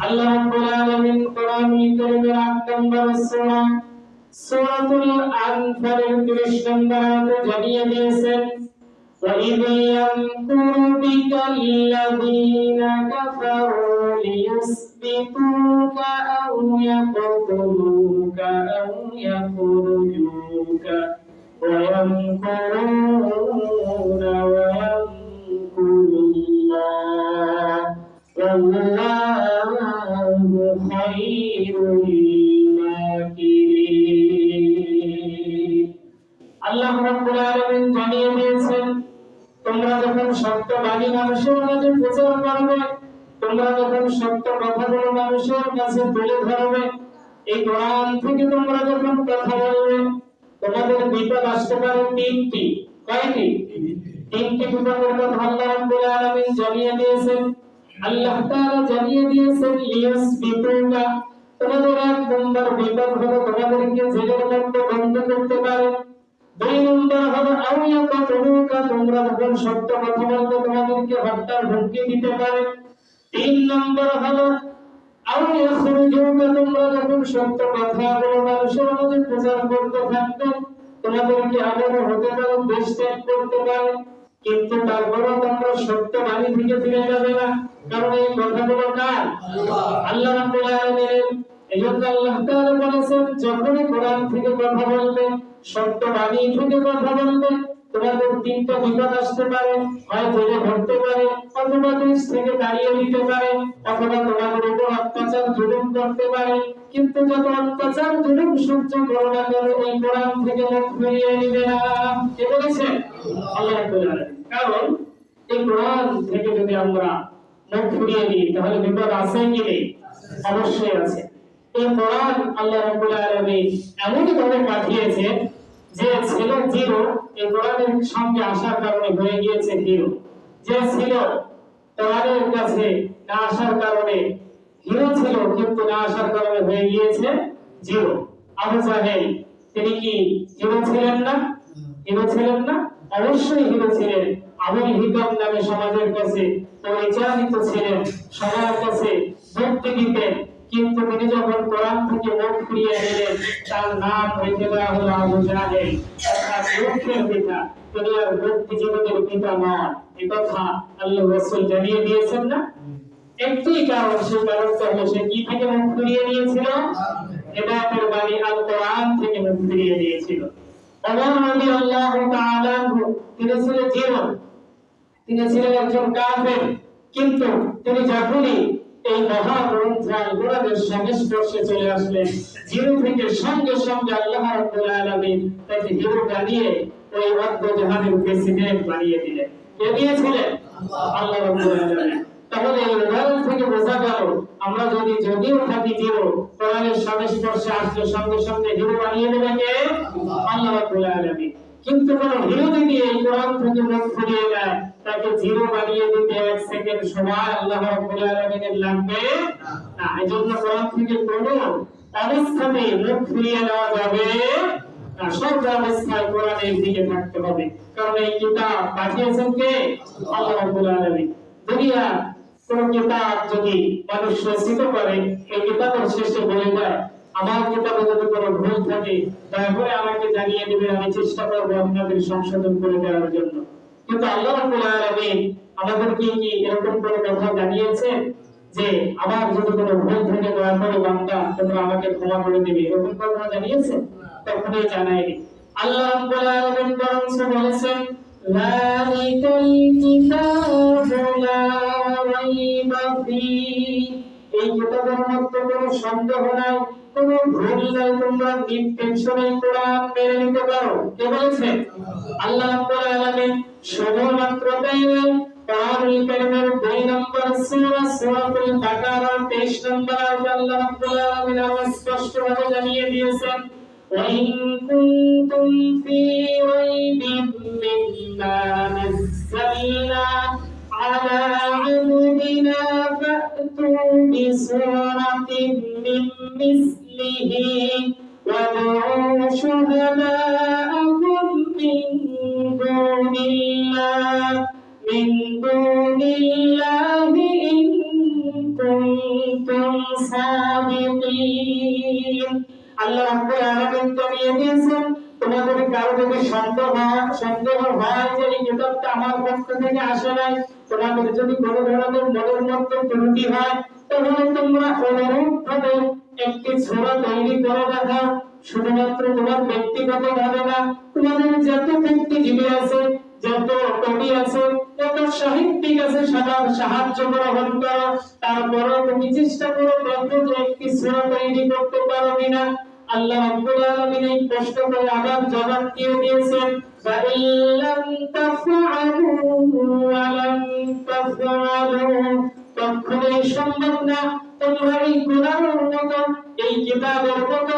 আল্লাহ রাব্বুল আলামিন কোরআনুল কারীমের 8 নম্বর সূরা সূরাতুল আনফালের 30 নম্বর আয়াতে জানিয়ে দিয়েছেন وَإِذْ يَمْكُرُ بِكَ الَّذِينَ كَفَرُوا لِيُثْبِتُوكَ أَوْ يَقْتُلُوكَ أَوْ يَخْرُجُوكَ وَيَمْكُرُونَ وَيَمْكُرُ اللَّهُ وَاللَّهُ خَيْرُ الْمَاكِرِينَ আল্লাহ রাব্বুল আলামিন জানিয়ে দিয়েছেন তোমরা যখন সত্য বাণী মানুষের মাঝে প্রচার করবে, তোমরা যখন সত্য কথাগুলো মানুষের কাছে তুলে ধরবে, এই কোরআন থেকে তোমরা যখন কথা বলবে, তোমাদের বিপদ আসতে পারে তিনটি। কয়টি? তিনটি বিপদের কথা আল্লাহ রাব্বুল আলামিন জানিয়ে দিয়েছেন। আল্লাহ তাআলা জানিয়ে দিয়েছেন লিয়াসবিতুকা, তোমাদের এক নম্বর বিপদ হলো তোমাদেরকে জেলের মধ্যে বন্ধ করতে পারে। দুই নম্বর হলো আউয়া কাতুলুকা, তোমরা যখন সত্য কথা বলবে তোমাদেরকে হত্যার হুমকি দিতে পারে। তিন নম্বর হলো আউয়া খুরুজুকা, তোমরা যখন সত্য কথা বলবে মানুষের মাঝে প্রচার করতে থাকবে তোমাদেরকে আবারও হতে পারে দেশ ত্যাগ করতে পারে। কিন্তু তারপরেও তোমরা সত্য বাণী থেকে ফিরে যাবে না, কারণ এই কথাগুলো কার? আল্লাহ রাব্বুল আলামিনের। এজন্য আল্লাহ তাআলা বলেছেন যখনই কোরআন থেকে কথা বলবে, সত্য বাণী থেকে কথা বলবে, তোমাদের তিনটা বিপদ আসতে পারে। হয় জেলে ভরতে পারে, অথবা দেশ থেকে তাড়িয়ে দিতে পারে, অথবা তোমাদের উপর অত্যাচার জুলুম করতে পারে। কিন্তু যত অত্যাচার জুলুম সহ্য করো না কেন, এই কোরআন থেকে মুখ ফিরিয়ে নিবে না। কে বলেছেন? আল্লাহ রাব্বুল আলামিন। কারণ এই কোরআন থেকে যদি আমরা মুখ ফিরিয়ে নিই তাহলে বিপদ আছে কি নেই? অবশ্যই আছে। এই কোরআন আল্লাহ রাব্বুল আলামিন এমনই ভাবে পাঠিয়েছে যে ছিল জিরো, এই কোরআনের সঙ্গে আসার কারণে হয়ে গিয়েছে হিরো। যে ছিল কোরআনের কাছে না আসার কারণে হিরো ছিল, কিন্তু না আসার কারণে হয়ে গিয়েছে জিরো। আবু জাহেল তিনি কি হিরো ছিলেন না? হিরো ছিলেন না? অবশ্যই হিরো ছিলেন। আবুল হিকাম নামে সমাজের কাছে পরিচালিত ছিলেন, সবার কাছে ভক্তি দিতেন। কিন্তু তিনি যখন কোরআন থেকে মুখ ফিরিয়ে নিলেন, তার নাম রেখে দেওয়া হলো আবু জাহেল, অর্থাৎ মূর্খের পিতা। তিনি আর বুদ্ধিজীবীদের পিতা নন। এই কথা আল্লাহ রাসূল জানিয়ে দিয়েছেন না? একটি কারণ, সেই কারণটা হলো সে কি থেকে মুখ ফিরিয়ে নিয়েছিল? হেদায়েতের বাণী আল কোরআন থেকে মুখ ফিরিয়ে নিয়েছিল। ওমর রাদিয়াল্লাহু তাআলা তিনি ছিলেন জিরো, তিনি ছিলেন একজন কাফের, কিন্তু তিনি যখনই এই মহাগ্রন্থ আল কোরআনের সংস্পর্শে চলে আসলেন, জিরো থেকে সঙ্গে সঙ্গে আল্লাহ রাব্বুল আলামিন তাকে হিরো বানিয়ে ওই অর্ধ জাহানের প্রেসিডেন্ট বানিয়ে দিলেন। কে দিয়েছিলেন? আল্লাহ রাব্বুল আলামিন। তাহলে এই উদাহরণ থেকে বোঝা গেল আমরা যদিও থাকি জিরো, কোরআনের সংস্পর্শে আসলে সঙ্গে সঙ্গে হিরো বানিয়ে দেবে কে? আল্লাহ রাব্বুল আলামিন। কিন্তু কোন হিরো যদি এই কোরআন থেকে মুখ ফিরিয়ে নেয়, তাকে জিরো বানিয়ে দিতে 1 সেকেন্ড সময় আল্লাহ রাব্বুল আলামিনের লাগবে না। এজন্য কোরআন থেকে কোনো অবস্থাতেই মুখ ফিরিয়ে নেওয়া যাবে না। সব অবস্থায় কোরআনের দিকে থাকতে হবে, কারণ এই কিতাব পাঠিয়েছেন কে? আল্লাহ রাব্বুল আলামিন। দুনিয়া কোন কিতাব যদি মানুষ রচিত করে, এই কিতাবের শেষে বলে দেয় আমার কিতাবে যদি কোনো ভুল থাকে দয়া করে আমাকে জানিয়ে দিবেন, আমি চেষ্টা করব আপনাদের সংশোধন করে দেওয়ার জন্য। কিন্তু আল্লাহ রাব্বুল আলামিন আমাদেরকে কি এরকম কোনো কথা জানিয়েছেন যে আমার যদি কোনো ভুল থাকে দয়া করে বান্দা তোমরা আমাকে ক্ষমা করে দিবে, এরকম কথা জানিয়েছেন? কখনোই জানায়নি। আল্লাহ রাব্বুল আলামিন বরং বলেছেন যালিকাল কিতাবু লা রাইবা ফীহি, এই কিতাবের মধ্যে কোনো সন্দেহ নাই, কোনো ভুল নাই, তোমরা নির্টেনশনে কোরআন মেনে নিতে পারো। কে বলেছেন? আল্লাহ রাব্বুল আলামিন। শুধুমাত্র তাই নয়, কোরআনুল কারীমের 2 নম্বর সূরা সূরাতুল বাকারার 23 নম্বর আয়াতে আল্লাহ রাব্বুল আলামিন আরো স্পষ্টভাবে জানিয়ে দিয়েছেন وَإِن كُنتُمْ فِي رَيْبٍ مِّمَّا نَزَّلْنَا عَلَىٰ عَبْدِنَا فَأْتُوا بِسُورَةٍ مِّن مِّثْلِهِ وَادْعُوا شُهَدَاءَكُم مِّن دُونِ اللَّهِ إِن كُنتُمْ কুনতুম সাদিকিন। আল্লাহ রাব্বুল আলামিন জানিয়ে দিয়েছেন তোমাদের কারো যদি সন্দেহ হয় যে এই কিতাবটা আমার পক্ষ থেকে আসে নাই, তোমাদের যদি কোনো ধরনের মনের মধ্যে ত্রুটি হয়, তাহলে তোমরা অনুরূপভাবে একটি সূরা তৈরি করে রাখো। শুধুমাত্র তোমার ব্যক্তিগত ভাবে না, তোমাদের যত ব্যক্তিজীবী আছে, যত কবি আছে, যত সাহিত্যিক আছে, সবার সাহায্য গ্রহণ করো। তারপরে তুমি চেষ্টা করো দেখো যে একটি সূরা তৈরি করতে পারো কিনা। আল্লাহ রাব্বুল আলামিন এই প্রশ্ন করে আবার জবাব দিয়ে দিয়েছেন, ফাইল্লাম তাফআলু ওয়া লাম তাফআলু, কখনোই সম্ভব না তোমরা এই কোরআনের মতো, এই কিতাবের মতো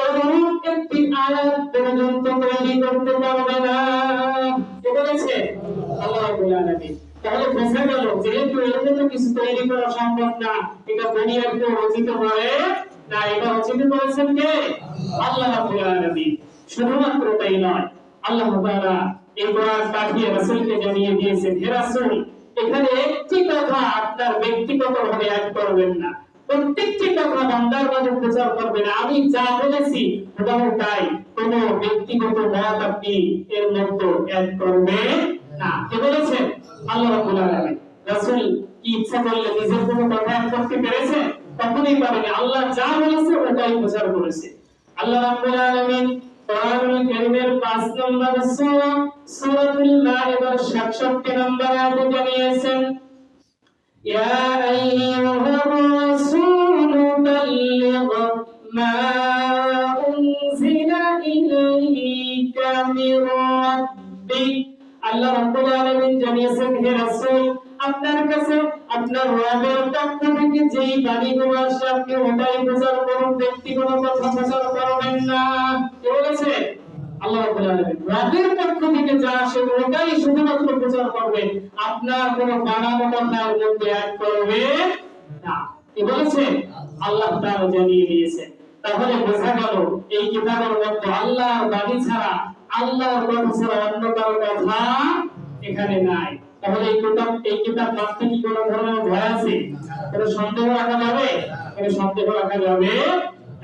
অনুরূপ একটি আয়াত পর্যন্ত তৈরি করতে পারবে না। কে বলেছে? আল্লাহ রাব্বুল আলামিন। তাহলে বোঝা গেল যেহেতু এর মতো কিছু তৈরি করা সম্ভব না, এটা দুনিয়ার কেউ রচিত করে না, এটা রচিত করেছেন কে? আল্লাহ রাব্বুল আলামিন। শুধুমাত্র তাই নয়, আল্লাহ তাআলা এই কোরআন পাঠিয়ে রাসূলকে জানিয়ে দিয়েছেন, হে রাসূল, এখানে একটি কথা আপনার ব্যক্তিগতভাবে অ্যাড করবেন না, প্রত্যেকটি কথা বান্দার মাঝে প্রচার করবেন। আমি যা বলেছি হুবহু তাই, কোনো ব্যক্তিগত মত আপনি এর মধ্যে অ্যাড করবেন না। কে বলেছেন? আল্লাহ রাব্বুল আলামিন। রাসূল কি ইচ্ছা করলে নিজের কোনো কথা অ্যাড করতে পেরেছে? কখনোই পারেনি। আল্লাহ যা বলেছে ওটাই প্রচার করেছে। আল্লাহ রাব্বুল আলামিন কোরআনুল কারীমের 5 নম্বর সূরা সূরাতুল মাইদার 67 নম্বর আয়াতে জানিয়েছেন, ইয়া আইয়ুহার রাসূলু বাল্লিগ মা উনজিলা ইলাইকা মির রাব্বিক। আল্লাহ রাব্বুল আলামিন জানিয়েছেন, হে রাসূল, আপনার কাছে আপনার রবের পক্ষ থেকে যেই বাণীগুলো আসে আপনি ওটাই প্রচার করুন, ব্যক্তিগত কথা প্রচার করবেন না। কে বলেছে? আল্লাহ রাব্বুল আলামিন। রবের পক্ষ থেকে যা আসে ওটাই শুধুমাত্র প্রচার করবেন, আপনার কোনো বানানো কথা এর মধ্যে অ্যাড করবেন না। কে বলেছে? আল্লাহ তাআলা জানিয়ে দিয়েছেন। তাহলে বোঝা গেল এই কিতাবের মধ্যে আল্লাহর বাণী ছাড়া, আল্লাহর কথা ছাড়া অন্য কারো কথা এখানে নাই। তাহলে এই কিতাব মানতে কি কোনো ধরনের ভয় আছে? কোনো সন্দেহ রাখা যাবে? কোনো সন্দেহ রাখা যাবে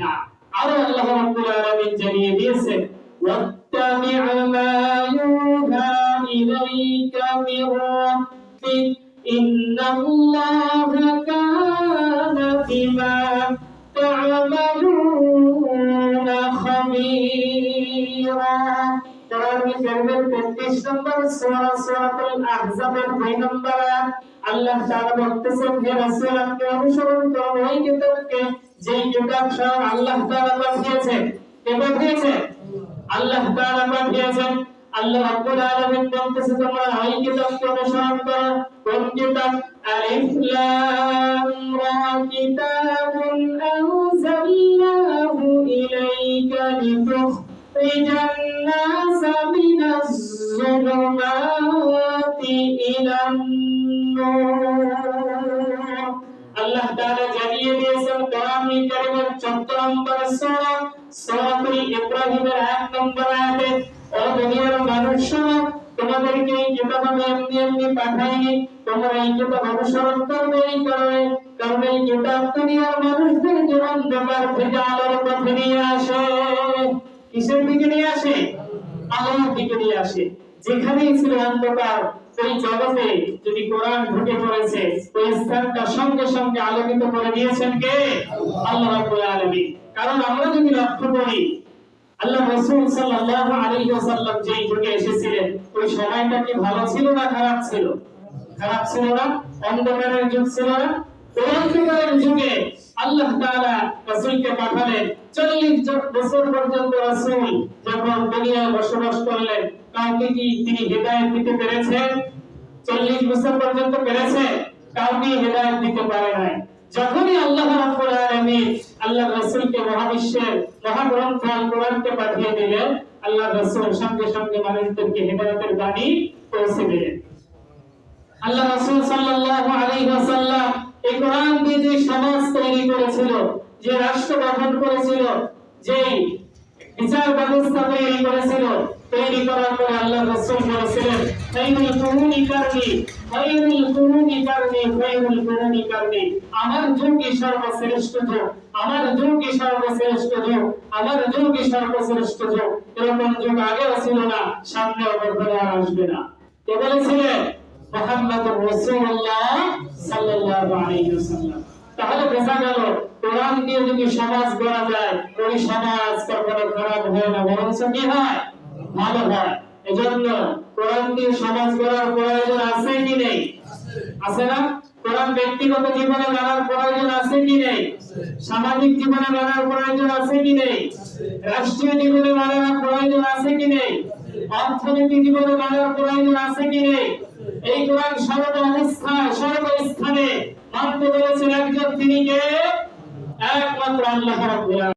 না। আরো আল্লাহ রাব্বুল আলামিন জানিয়ে দিয়েছেন, ওয়াত্তাবি' মা ইউহা ইলাইকা মির রাব্বিক ইন্নাল্লাহা কানা বিমা তা'মালুনা খাবীরা। কোরআনুল কারীমের 35 নম্বর সূরা সূরাতুল আহজাবের 2 নম্বর আয়াত আল্লাহ তাআলা বলতেছেন, হে রাসূল, আপনি অনুসরণ করুন ওই কিতাবকে যেই কিতাব স্বয়ং আল্লাহ তাআলা পাঠিয়েছেন। কে পাঠিয়েছেন? আল্লাহ তাআলা পাঠিয়েছেন। আল্লাহ রাব্বুল আলামিন বলতেছে তোমরা ওই কিতাবকে অনুসরণ করো। কোন কিতাব? আলিফ লাম রা, কিতাবুন আনজালনাহু ইলাইকা লিতুখরিজান নাসা মিনাজ যুলুমাতি ইলান নূর। আল্লাহ তাআলা জানিয়ে দিয়েছেন কোরআনুল কারীমের 14 নম্বর সূরা সূরাতুল ইব্রাহিমের 1 নম্বর আয়াতে, ও দুনিয়ার মানুষ শোনো, তোমাদেরকে এই কিতাব আমি এমনি পাঠাইনি, তোমরা এই কিতাব অনুসরণ করবে এই কারণে, কারণ এই কিতাব দুনিয়ার মানুষদেরকে অন্ধকার থেকে আলোর পথে নিয়ে আসে। কিসের দিকে নিয়ে আসে? আলোর দিকে নিয়ে আসে। যেখানেই ছিল অন্ধকার, সেই জগতে যদি কোরআন ঢুকে পড়েছে, ওই স্থানটা সঙ্গে সঙ্গে আলোকিত করে দিয়েছেন কে? আল্লাহ রাব্বুল আলামিন। কারণ আমরা যদি লক্ষ্য করি, আল্লাহ রাসূল সাল্লাল্লাহু আলাইহি ওয়াসাল্লাম যেই যুগে এসেছিলেন, ওই সময়টা কি ভালো ছিল না খারাপ ছিল? খারাপ ছিল না? অন্ধকারের যুগ ছিল না? ওই অন্ধকারের যুগে আল্লাহ তাআলা রাসূলকে পাঠালেন। 40 বছর পর্যন্ত রাসূল যখন দুনিয়ায় বসবাস করলেন, কাউকে কি তিনি হেদায়েত দিতে পেরেছেন? 40 বছর পর্যন্ত পেরেছে? কাউকে হেদায়েত দিতে পারে নাই। যখনই আল্লাহ রাব্বুল আলামিন আল্লাহ রাসূলকে মহাবিশ্বের মহাগ্রন্থ আল কোরআনকে পাঠিয়ে দিলেন, আল্লাহ রাসূল সঙ্গে সঙ্গে মানুষদেরকে হেদায়েতের বাণী পৌঁছে দিলেন। আল্লাহ রাসূল সাল্লাল্লাহু আলাইহি ওয়াসাল্লাম এই কোরআন দিয়ে যে সমাজ তৈরি করেছিল, যে রাষ্ট্র গঠন করেছিল, যে বিচার ব্যবস্থা তৈরি করেছিল, তৈরি করার পরে আল্লাহ রাসূল বলেছিলেন খায়রুল কুরুনি কারনি, খায়রুল কুরুনি কারনি, খায়রুল কুরুনি কারনি। আমার যুগই সর্বশ্রেষ্ঠ যুগ, আমার যুগই সর্বশ্রেষ্ঠ যুগ, আমার যুগই সর্বশ্রেষ্ঠ যুগ। এরকম যুগ আগেও ছিল না, সামনেও কখনো আর আসবে না। কে বলেছিলেন? মুহাম্মদুর রাসূলুল্লাহ সাল্লাল্লাহু আলাইহি ওয়াসাল্লাম। তাহলে বোঝা গেল কোরআন দিয়ে যদি সমাজ গড়া যায়, ওই সমাজ কখনো খারাপ হয় না, বরঞ্চ কি হয়? ভালো হয়। এজন্য কোরআন দিয়ে সমাজ গড়ার প্রয়োজন আছে কি নেই? আছে না? কোরআন ব্যক্তিগত জীবনে মানার প্রয়োজন আছে কি নেই? সামাজিক জীবনে মানার প্রয়োজন আছে কি নেই? রাষ্ট্রীয় জীবনে মানার প্রয়োজন আছে কি নেই? অর্থনৈতিক জীবনে মানার প্রয়োজন আছে কি নেই? এই কোরআন সর্ব অবস্থায় সর্বস্থানে মানতে বলেছেন একজন, তিনি কে? একমাত্র আল্লাহ রাব্বুল আলামিন।